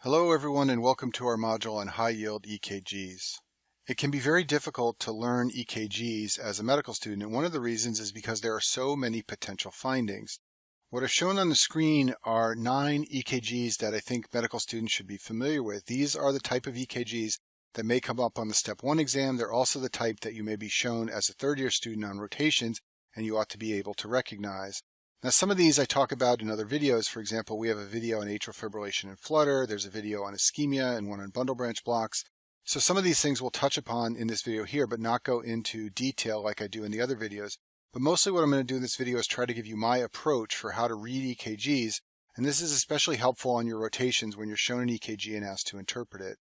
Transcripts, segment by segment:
Hello everyone and welcome to our module on high-yield EKGs. It can be very difficult to learn EKGs as a medical student, and one of the reasons is because there are so many potential findings. What I've shown on the screen are 9 EKGs that I think medical students should be familiar with. These are the type of EKGs that may come up on the Step 1 exam. They're also the type that you may be shown as a third-year student on rotations and you ought to be able to recognize. Now, some of these I talk about in other videos. For example, we have a video on atrial fibrillation and flutter. There's a video on ischemia and one on bundle branch blocks. So some of these things we'll touch upon in this video here, but not go into detail like I do in the other videos. But mostly what I'm going to do in this video is try to give you my approach for how to read EKGs. And this is especially helpful on your rotations when you're shown an EKG and asked to interpret it.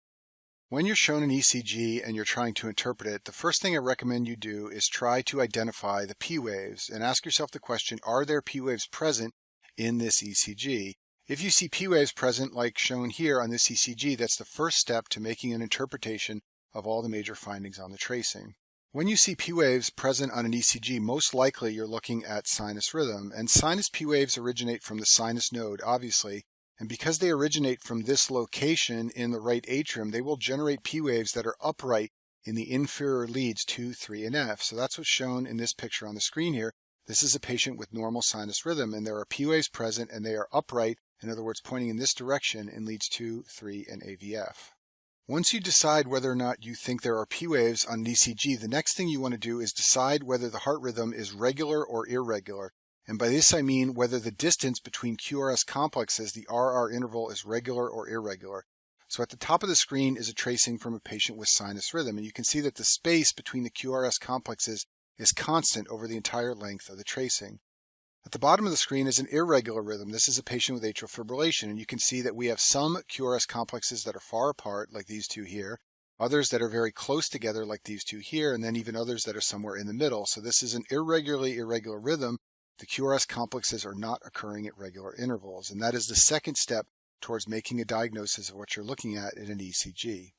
When you're shown an ECG and you're trying to interpret it, the first thing I recommend you do is try to identify the P waves and ask yourself the question, are there P waves present in this ECG? If you see P waves present like shown here on this ECG, that's the first step to making an interpretation of all the major findings on the tracing. When you see P waves present on an ECG, most likely you're looking at sinus rhythm, and sinus P waves originate from the sinus node, obviously. And because they originate from this location in the right atrium, they will generate P waves that are upright in the inferior leads 2, 3, and F. So that's what's shown in this picture on the screen here. This is a patient with normal sinus rhythm, and there are P waves present, and they are upright, in other words, pointing in this direction in leads 2, 3, and AVF. Once you decide whether or not you think there are P waves on an ECG, the next thing you want to do is decide whether the heart rhythm is regular or irregular. And by this I mean whether the distance between QRS complexes, the RR interval, is regular or irregular. So at the top of the screen is a tracing from a patient with sinus rhythm, and you can see that the space between the QRS complexes is constant over the entire length of the tracing. At the bottom of the screen is an irregular rhythm. This is a patient with atrial fibrillation, and you can see that we have some QRS complexes that are far apart, like these two here, others that are very close together, like these two here, and then even others that are somewhere in the middle. So this is an irregular rhythm. The QRS complexes are not occurring at regular intervals, and that is the second step towards making a diagnosis of what you're looking at in an ECG.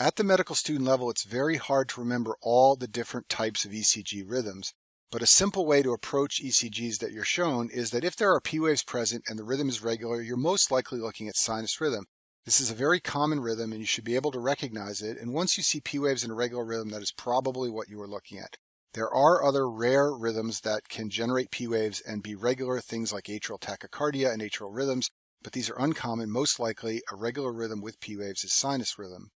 At the medical student level, it's very hard to remember all the different types of ECG rhythms, but a simple way to approach ECGs that you're shown is that if there are P waves present and the rhythm is regular, you're most likely looking at sinus rhythm. This is a very common rhythm, and you should be able to recognize it, and once you see P waves in a regular rhythm, that is probably what you are looking at. There are other rare rhythms that can generate P waves and be regular, things like atrial tachycardia and atrial rhythms, but these are uncommon. Most likely, a regular rhythm with P waves is sinus rhythm.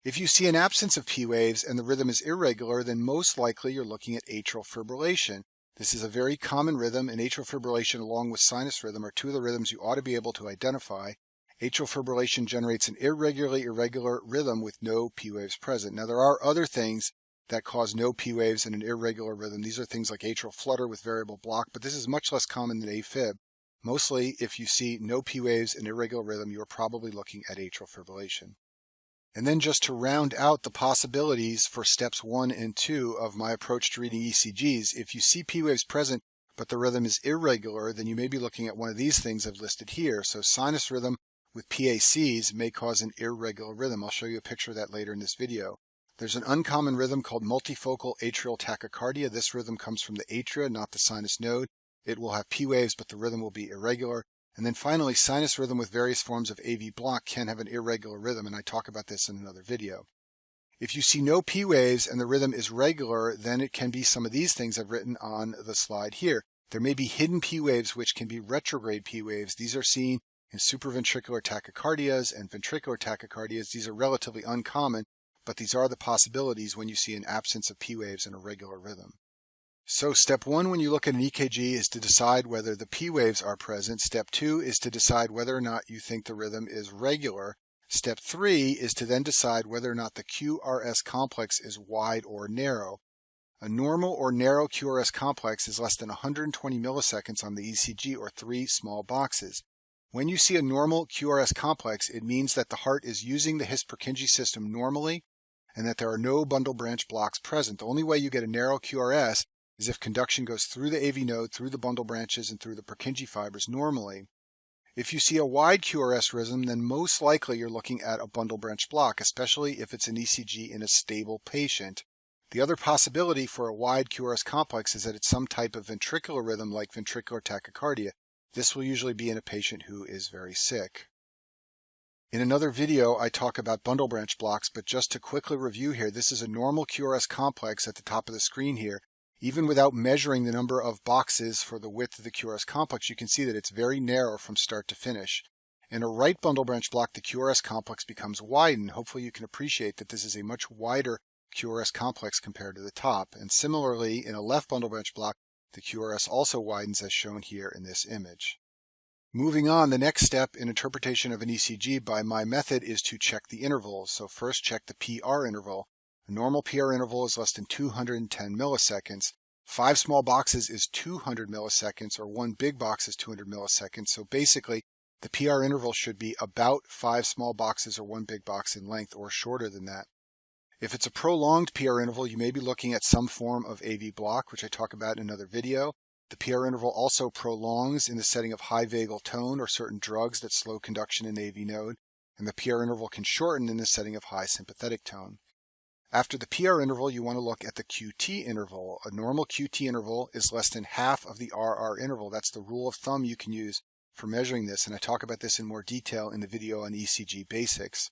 If you see an absence of P waves and the rhythm is irregular, then most likely you're looking at atrial fibrillation. This is a very common rhythm, and atrial fibrillation along with sinus rhythm are two of the rhythms you ought to be able to identify. Atrial fibrillation generates an irregular rhythm with no P waves present. Now, there are other things that cause no P waves in an irregular rhythm. These are things like atrial flutter with variable block, but this is much less common than AFib. Mostly, if you see no P waves in irregular rhythm, you are probably looking at atrial fibrillation. And then just to round out the possibilities for steps 1 and 2 of my approach to reading ECGs, if you see P waves present but the rhythm is irregular, then you may be looking at one of these things I've listed here. So sinus rhythm with PACs may cause an irregular rhythm. I'll show you a picture of that later in this video. There's an uncommon rhythm called multifocal atrial tachycardia. This rhythm comes from the atria, not the sinus node. It will have P waves, but the rhythm will be irregular. And then finally, sinus rhythm with various forms of AV block can have an irregular rhythm, and I talk about this in another video. If you see no P waves and the rhythm is regular, then it can be some of these things I've written on the slide here. There may be hidden P waves, which can be retrograde P waves. These are seen in supraventricular tachycardias and ventricular tachycardias. These are relatively uncommon, but these are the possibilities when you see an absence of P waves in a regular rhythm. So step 1 when you look at an EKG is to decide whether the P waves are present. Step 2 is to decide whether or not you think the rhythm is regular. Step 3 is to then decide whether or not the QRS complex is wide or narrow. A normal or narrow QRS complex is less than 120 milliseconds on the ECG, or 3 small boxes. When you see a normal QRS complex, it means that the heart is using the His-Purkinje system normally and that there are no bundle branch blocks present. The only way you get a narrow QRS is if conduction goes through the AV node, through the bundle branches, and through the Purkinje fibers normally. If you see a wide QRS rhythm, then most likely you're looking at a bundle branch block, especially if it's an ECG in a stable patient. The other possibility for a wide QRS complex is that it's some type of ventricular rhythm like ventricular tachycardia. This will usually be in a patient who is very sick. In another video, I talk about bundle branch blocks, but just to quickly review here, this is a normal QRS complex at the top of the screen here. Even without measuring the number of boxes for the width of the QRS complex, you can see that it's very narrow from start to finish. In a right bundle branch block, the QRS complex becomes widened. Hopefully you can appreciate that this is a much wider QRS complex compared to the top. And similarly, in a left bundle branch block, the QRS also widens as shown here in this image. Moving on, the next step in interpretation of an ECG by my method is to check the intervals. So first check the PR interval. A normal PR interval is less than 210 milliseconds. 5 small boxes is 200 milliseconds, or 1 big box is 200 milliseconds. So basically, the PR interval should be about 5 small boxes or 1 big box in length, or shorter than that. If it's a prolonged PR interval, you may be looking at some form of AV block, which I talk about in another video. The PR interval also prolongs in the setting of high vagal tone or certain drugs that slow conduction in the AV node, and the PR interval can shorten in the setting of high sympathetic tone. After the PR interval, you want to look at the QT interval. A normal QT interval is less than half of the RR interval. That's the rule of thumb you can use for measuring this, and I talk about this in more detail in the video on ECG basics.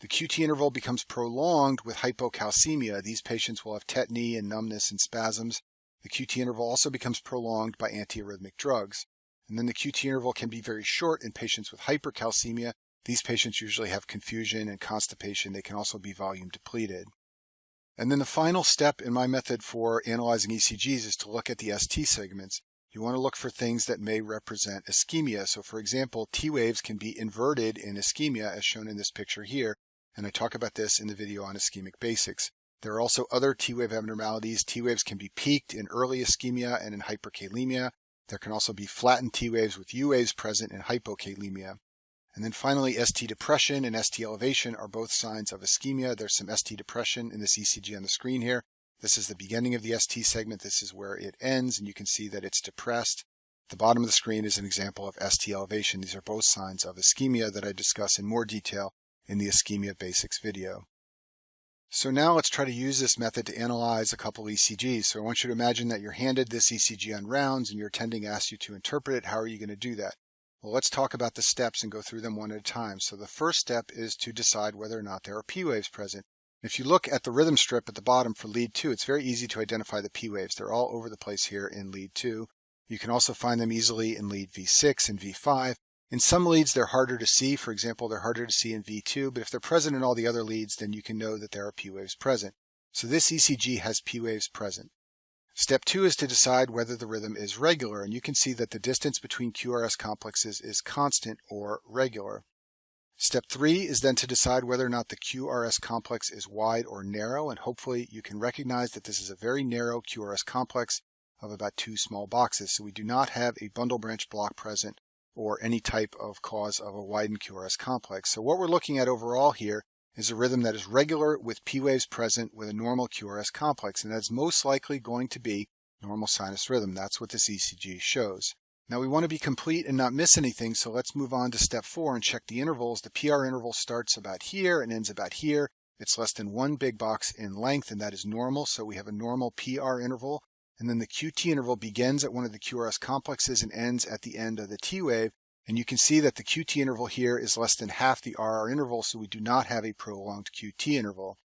The QT interval becomes prolonged with hypocalcemia. These patients will have tetany and numbness and spasms. The QT interval also becomes prolonged by antiarrhythmic drugs. And then the QT interval can be very short in patients with hypercalcemia. These patients usually have confusion and constipation. They can also be volume depleted. And then the final step in my method for analyzing ECGs is to look at the ST segments. You want to look for things that may represent ischemia. So for example, T waves can be inverted in ischemia as shown in this picture here. And I talk about this in the video on ischemic basics. There are also other T-wave abnormalities. T-waves can be peaked in early ischemia and in hyperkalemia. There can also be flattened T-waves with U-waves present in hypokalemia. And then finally, ST depression and ST elevation are both signs of ischemia. There's some ST depression in this ECG on the screen here. This is the beginning of the ST segment. This is where it ends, and you can see that it's depressed. At the bottom of the screen is an example of ST elevation. These are both signs of ischemia that I discuss in more detail in the ischemia basics video. So now let's try to use this method to analyze a couple ECGs. So I want you to imagine that you're handed this ECG on rounds and your attending asks you to interpret it. How are you going to do that? Well, let's talk about the steps and go through them one at a time. So the first step is to decide whether or not there are P waves present. If you look at the rhythm strip at the bottom for lead 2, it's very easy to identify the P waves. They're all over the place here in lead 2. You can also find them easily in lead V6 and V5. In some leads, they're harder to see. For example, they're harder to see in V2, but if they're present in all the other leads, then you can know that there are P waves present. So this ECG has P waves present. Step 2 is to decide whether the rhythm is regular, and you can see that the distance between QRS complexes is constant or regular. Step 3 is then to decide whether or not the QRS complex is wide or narrow, and hopefully you can recognize that this is a very narrow QRS complex of about 2 small boxes. So we do not have a bundle branch block present or any type of cause of a widened QRS complex. So what we're looking at overall here is a rhythm that is regular with P waves present with a normal QRS complex, and that's most likely going to be normal sinus rhythm. That's what this ECG shows. Now we want to be complete and not miss anything, so let's move on to step 4 and check the intervals. The PR interval starts about here and ends about here. It's less than 1 big box in length, and that is normal, so we have a normal PR interval. And then the QT interval begins at one of the QRS complexes and ends at the end of the T wave. And you can see that the QT interval here is less than half the RR interval, so we do not have a prolonged QT interval.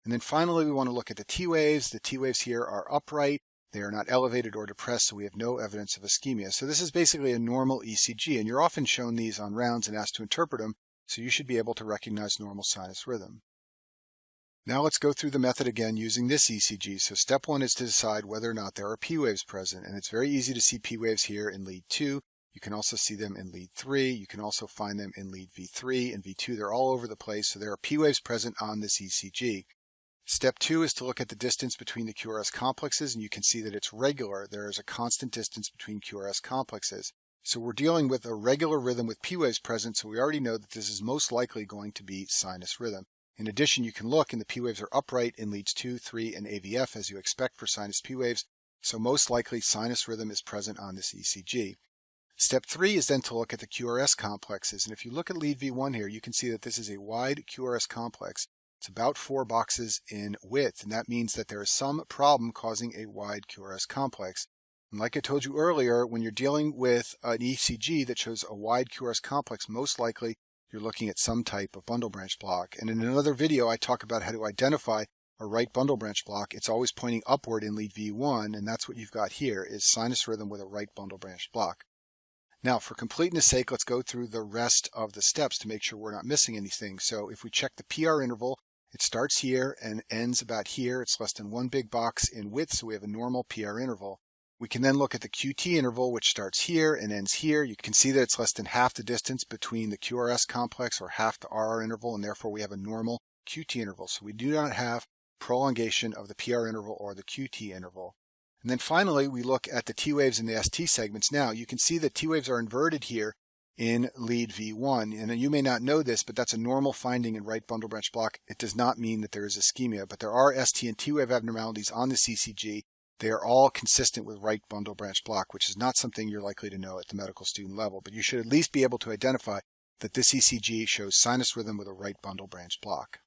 And then finally, we want to look at the T waves. The T waves here are upright. They are not elevated or depressed, so we have no evidence of ischemia. So this is basically a normal ECG, and you're often shown these on rounds and asked to interpret them, so you should be able to recognize normal sinus rhythm. Now let's go through the method again using this ECG. So step 1 is to decide whether or not there are P waves present, and it's very easy to see P waves here in lead 2. You can also see them in lead 3. You can also find them in lead V3 and V2. They're all over the place, so there are P waves present on this ECG. Step 2 is to look at the distance between the QRS complexes, and you can see that it's regular. There is a constant distance between QRS complexes. So we're dealing with a regular rhythm with P waves present, so we already know that this is most likely going to be sinus rhythm. In addition, you can look and the P waves are upright in leads 2, 3, and AVF as you expect for sinus P waves, so most likely sinus rhythm is present on this ECG. Step 3 is then to look at the QRS complexes, and if you look at lead V1 here, you can see that this is a wide QRS complex. It's about 4 boxes in width, and that means that there is some problem causing a wide QRS complex. And like I told you earlier, when you're dealing with an ECG that shows a wide QRS complex, most likely you're looking at some type of bundle branch block. And in another video, I talk about how to identify a right bundle branch block. It's always pointing upward in lead V1, and that's what you've got here is sinus rhythm with a right bundle branch block. Now, for completeness sake, let's go through the rest of the steps to make sure we're not missing anything. So if we check the PR interval, it starts here and ends about here. It's less than one big box in width, so we have a normal PR interval. We can then look at the QT interval, which starts here and ends here. You can see that it's less than half the distance between the QRS complex or half the RR interval, and therefore we have a normal QT interval. So we do not have prolongation of the PR interval or the QT interval. And then finally, we look at the T waves and the ST segments. Now, you can see that T waves are inverted here in lead V1. And you may not know this, but that's a normal finding in right bundle branch block. It does not mean that there is ischemia, but there are ST and T wave abnormalities on the CCG. They are all consistent with right bundle branch block, which is not something you're likely to know at the medical student level, but you should at least be able to identify that this ECG shows sinus rhythm with a right bundle branch block.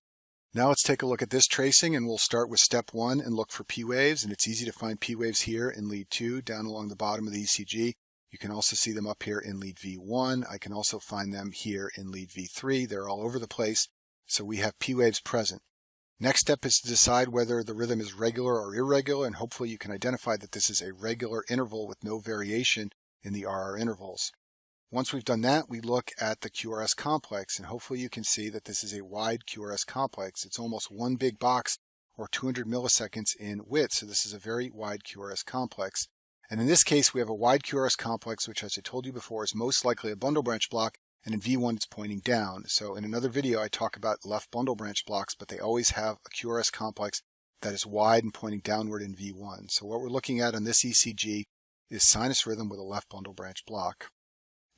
Now let's take a look at this tracing, and we'll start with step 1 and look for P waves. And it's easy to find P waves here in lead 2 down along the bottom of the ECG. You can also see them up here in lead V1. I can also find them here in lead V3. They're all over the place, so we have P waves present. Next step is to decide whether the rhythm is regular or irregular, and hopefully you can identify that this is a regular interval with no variation in the RR intervals. Once we've done that, we look at the QRS complex, and hopefully you can see that this is a wide QRS complex. It's almost one big box or 200 milliseconds in width, so this is a very wide QRS complex. And in this case, we have a wide QRS complex, which, as I told you before, is most likely a bundle branch block, and in V1 it's pointing down. So in another video, I talk about left bundle branch blocks, but they always have a QRS complex that is wide and pointing downward in V1. So what we're looking at on this ECG is sinus rhythm with a left bundle branch block.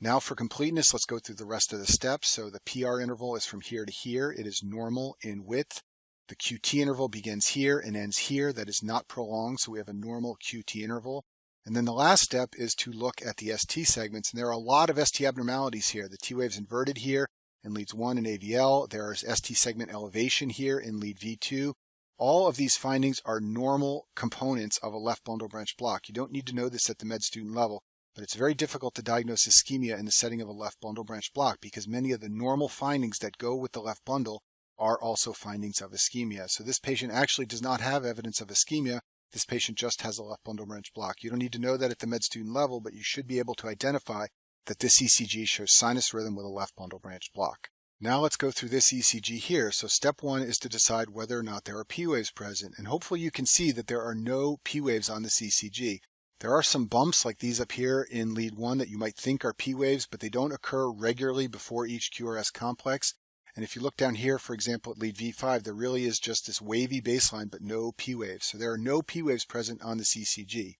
Now for completeness, let's go through the rest of the steps. So the PR interval is from here to here. It is normal in width. The QT interval begins here and ends here. That is not prolonged, so we have a normal QT interval. And then the last step is to look at the ST segments, and there are a lot of ST abnormalities here. The T wave's inverted here in leads 1 and AVL. There is ST segment elevation here in lead V2. All of these findings are normal components of a left bundle branch block. You don't need to know this at the med student level, but it's very difficult to diagnose ischemia in the setting of a left bundle branch block because many of the normal findings that go with the left bundle are also findings of ischemia. So this patient actually does not have evidence of ischemia. This patient just has a left bundle branch block. You don't need to know that at the med student level, but you should be able to identify that this ECG shows sinus rhythm with a left bundle branch block. Now let's go through this ECG here. So step 1 is to decide whether or not there are P waves present. And hopefully you can see that there are no P waves on this ECG. There are some bumps like these up here in lead 1 that you might think are P waves, but they don't occur regularly before each QRS complex. And if you look down here, for example, at lead V5, there really is just this wavy baseline, but no P waves. So there are no P waves present on this ECG.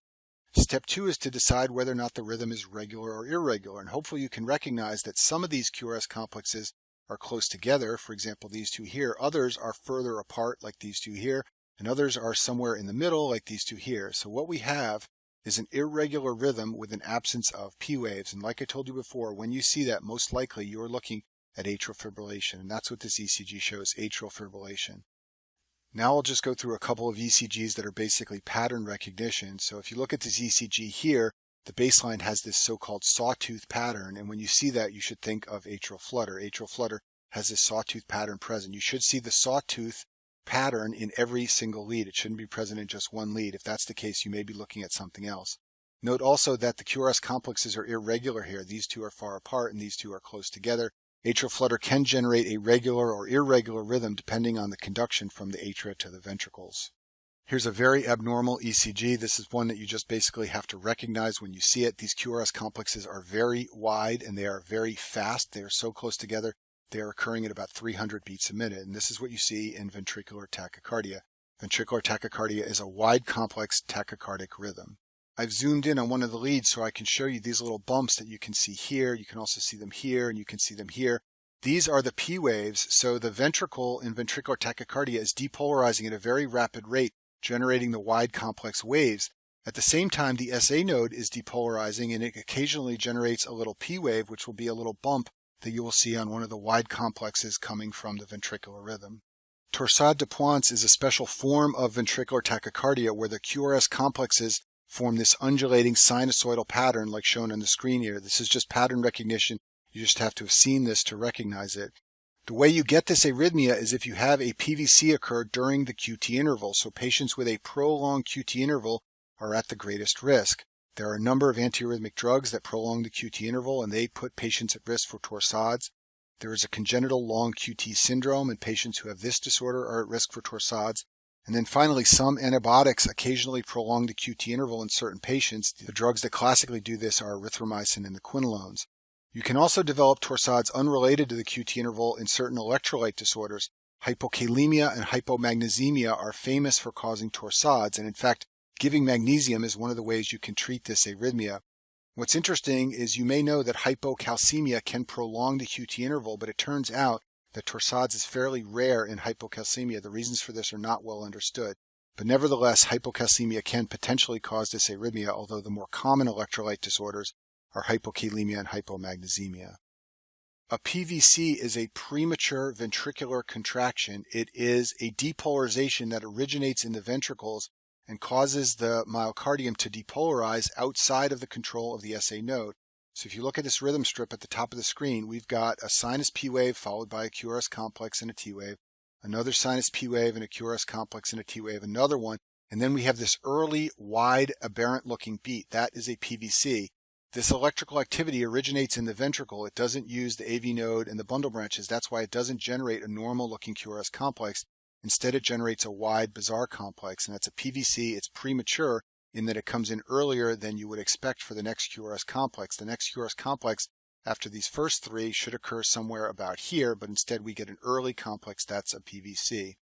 Step 2 is to decide whether or not the rhythm is regular or irregular. And hopefully you can recognize that some of these QRS complexes are close together. For example, these two here. Others are further apart, like these two here. And others are somewhere in the middle, like these two here. So what we have is an irregular rhythm with an absence of P waves. And like I told you before, when you see that, most likely you're looking at atrial fibrillation, and that's what this ECG shows, atrial fibrillation. Now I'll just go through a couple of ECGs that are basically pattern recognition. So if you look at this ECG here, the baseline has this so-called sawtooth pattern, and when you see that, you should think of atrial flutter. Atrial flutter has this sawtooth pattern present. You should see the sawtooth pattern in every single lead. It shouldn't be present in just one lead. If that's the case, you may be looking at something else. Note also that the QRS complexes are irregular here. These two are far apart and these two are close together. Atrial flutter can generate a regular or irregular rhythm depending on the conduction from the atria to the ventricles. Here's a very abnormal ECG. This is one that you just basically have to recognize when you see it. These QRS complexes are very wide and they are very fast. They are so close together, they are occurring at about 300 beats a minute. And this is what you see in ventricular tachycardia. Ventricular tachycardia is a wide, complex tachycardic rhythm. I've zoomed in on one of the leads so I can show you these little bumps that you can see here. You can also see them here and you can see them here. These are the P waves. So the ventricle in ventricular tachycardia is depolarizing at a very rapid rate, generating the wide complex waves. At the same time, the SA node is depolarizing and it occasionally generates a little P wave, which will be a little bump that you will see on one of the wide complexes coming from the ventricular rhythm. Torsade de Pointes is a special form of ventricular tachycardia where the QRS complexes form this undulating sinusoidal pattern like shown on the screen here. This is just pattern recognition. You just have to have seen this to recognize it. The way you get this arrhythmia is if you have a PVC occur during the QT interval. So patients with a prolonged QT interval are at the greatest risk. There are a number of antiarrhythmic drugs that prolong the QT interval, and they put patients at risk for torsades. There is a congenital long QT syndrome, and patients who have this disorder are at risk for torsades. And then finally, some antibiotics occasionally prolong the QT interval in certain patients. The drugs that classically do this are erythromycin and the quinolones. You can also develop torsades unrelated to the QT interval in certain electrolyte disorders. Hypokalemia and hypomagnesemia are famous for causing torsades, and in fact, giving magnesium is one of the ways you can treat this arrhythmia. What's interesting is you may know that hypocalcemia can prolong the QT interval, but it turns out that torsades is fairly rare in hypocalcemia. The reasons for this are not well understood. But nevertheless, hypocalcemia can potentially cause this arrhythmia, although the more common electrolyte disorders are hypokalemia and hypomagnesemia. A PVC is a premature ventricular contraction. It is a depolarization that originates in the ventricles and causes the myocardium to depolarize outside of the control of the SA node. So if you look at this rhythm strip at the top of the screen, we've got a sinus P wave followed by a QRS complex and a T wave, another sinus P wave and a QRS complex and a T wave, another one, and then we have this early, wide, aberrant-looking beat. That is a PVC. This electrical activity originates in the ventricle. It doesn't use the AV node and the bundle branches. That's why it doesn't generate a normal-looking QRS complex. Instead, it generates a wide, bizarre complex, and that's a PVC. It's premature in that it comes in earlier than you would expect for the next QRS complex. The next QRS complex after these first three should occur somewhere about here, but instead we get an early complex. That's a PVC.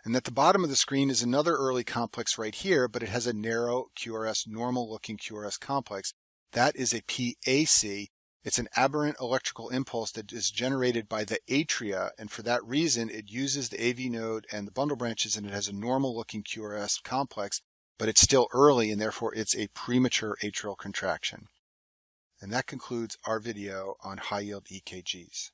And at the bottom of the screen is another early complex right here, but it has a narrow QRS, normal-looking QRS complex. That is a PAC. It's an aberrant electrical impulse that is generated by the atria, and for that reason it uses the AV node and the bundle branches, and it has a normal-looking QRS complex, but it's still early, and therefore it's a premature atrial contraction. And that concludes our video on high-yield EKGs.